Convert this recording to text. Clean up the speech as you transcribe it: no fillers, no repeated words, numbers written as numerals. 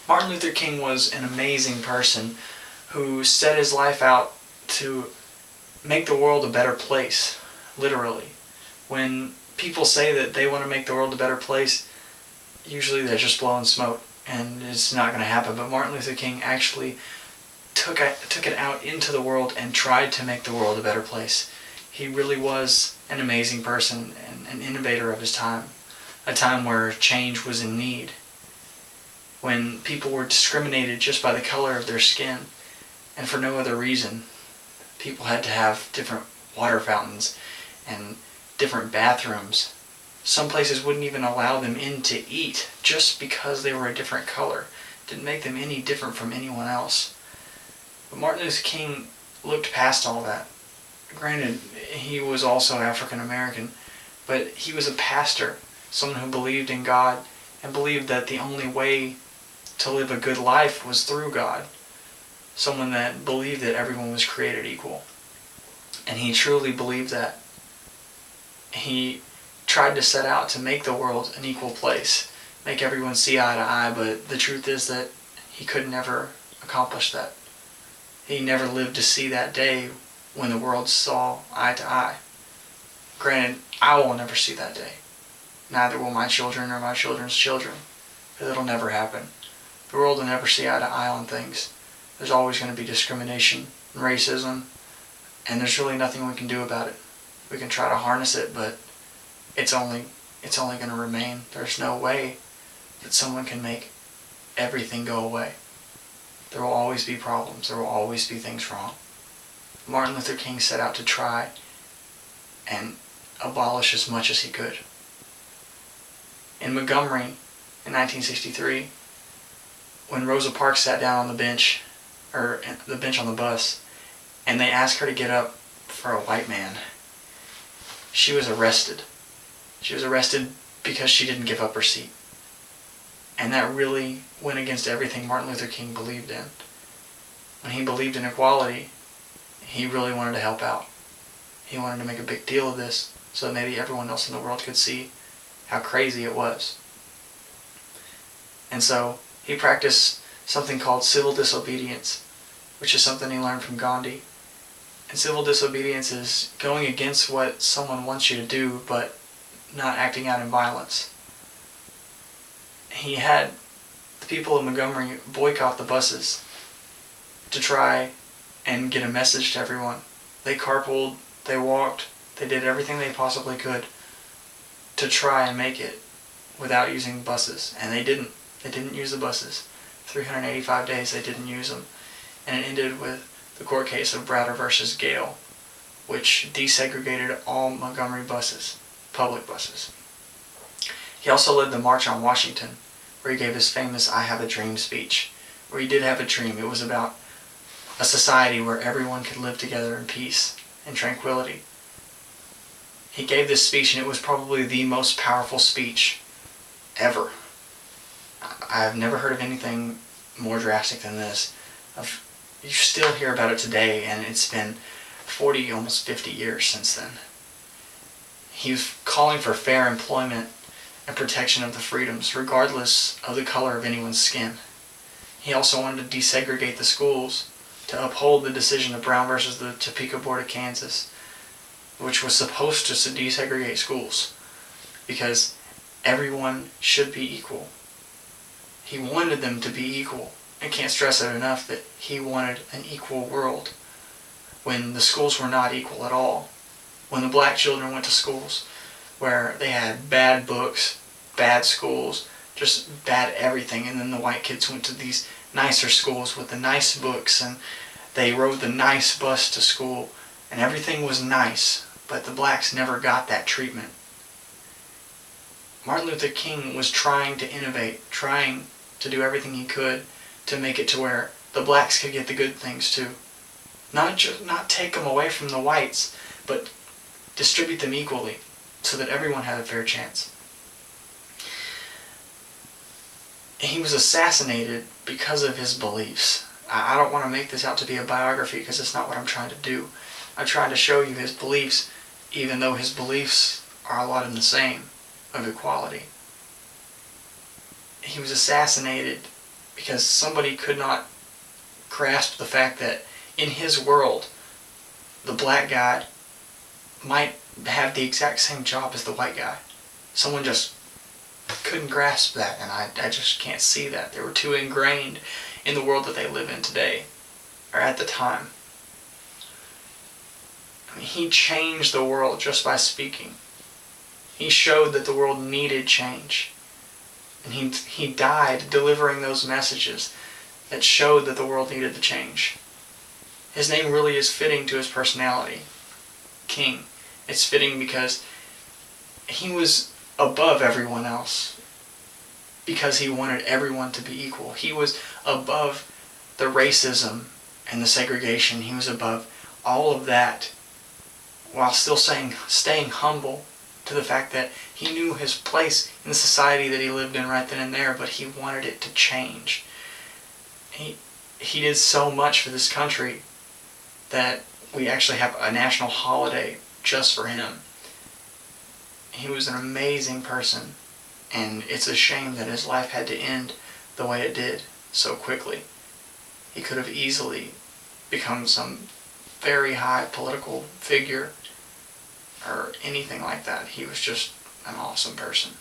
Martin Luther King was an amazing person who set his life out to make the world a better place, literally. When people say that they want to make the world a better place, usually they're just blowing smoke, and it's not going to happen. But Martin Luther King actually took it out into the world and tried to make the world a better place. He really was an amazing person and an innovator of his time, a time where change was in need, when people were discriminated just by the color of their skin and for no other reason. People had to have different water fountains and different bathrooms. Some places wouldn't even allow them in to eat just because they were a different color. It didn't make them any different from anyone else. But Martin Luther King looked past all that. Granted, he was also African American, but he was a pastor, someone who believed in God and believed that the only way to live a good life was through God. Someone that believed that everyone was created equal. And he truly believed that. He tried to set out to make the world an equal place, make everyone see eye to eye, but the truth is that he could never accomplish that. He never lived to see that day when the world saw eye to eye. Granted, I will never see that day. Neither will my children or my children's children, because it'll never happen. The world will never see eye to eye on things. There's always going to be discrimination and racism, and there's really nothing we can do about it. We can try to harness it, but it's only going to remain. There's no way that someone can make everything go away. There will always be problems. There will always be things wrong. Martin Luther King set out to try and abolish as much as he could. In Montgomery, in 1963, when Rosa Parks sat down on the bench on the bus, and they asked her to get up for a white man, she was arrested. She was arrested because she didn't give up her seat. And that really went against everything Martin Luther King believed in. When he believed in equality, he really wanted to help out. He wanted to make a big deal of this so that maybe everyone else in the world could see how crazy it was. And so he practiced something called civil disobedience, which is something he learned from Gandhi. And civil disobedience is going against what someone wants you to do, but not acting out in violence. He had the people of Montgomery boycott the buses to try and get a message to everyone. They carpooled, they walked, they did everything they possibly could to try and make it without using buses. And they didn't. They didn't use the buses. 385 days they didn't use them. And it ended with the court case of Browder versus Gale, which desegregated all Montgomery buses, public buses. He also led the March on Washington, where he gave his famous I Have a Dream speech, where he did have a dream. It was about a society where everyone could live together in peace and tranquility. He gave this speech, and it was probably the most powerful speech ever. I've never heard of anything more drastic than this. You still hear about it today, and it's been 40, almost 50 years since then. He was calling for fair employment and protection of the freedoms, regardless of the color of anyone's skin. He also wanted to desegregate the schools to uphold the decision of Brown versus the Topeka Board of Kansas, which was supposed to desegregate schools because everyone should be equal. He wanted them to be equal. I can't stress it enough that he wanted an equal world when the schools were not equal at all. When the black children went to schools where they had bad books, bad schools, just bad everything, and then the white kids went to these nicer schools with the nice books, and they rode the nice bus to school, and everything was nice, but the blacks never got that treatment. Martin Luther King was trying to innovate, trying to do everything he could to make it to where the blacks could get the good things too. Not take them away from the whites, but distribute them equally so that everyone had a fair chance. He was assassinated because of his beliefs. I don't want to make this out to be a biography because it's not what I'm trying to do. I'm trying to show you his beliefs, even though his beliefs are a lot in the same, of equality. He was assassinated because somebody could not grasp the fact that in his world, the black guy might have the exact same job as the white guy. Someone just couldn't grasp that, and I just can't see that. They were too ingrained in the world that they live in today, or at the time. I mean, he changed the world just by speaking. He showed that the world needed change. And he died delivering those messages that showed that the world needed to change. His name really is fitting to his personality, King. It's fitting because he was above everyone else, because he wanted everyone to be equal. He was above the racism and the segregation. He was above all of that, while still staying humble to the fact that he knew his place in the society that he lived in right then and there, but he wanted it to change. He did so much for this country that we actually have a national holiday just for him. He was an amazing person, and it's a shame that his life had to end the way it did so quickly. He could have easily become some very high political figure or anything like that. He was just an awesome person.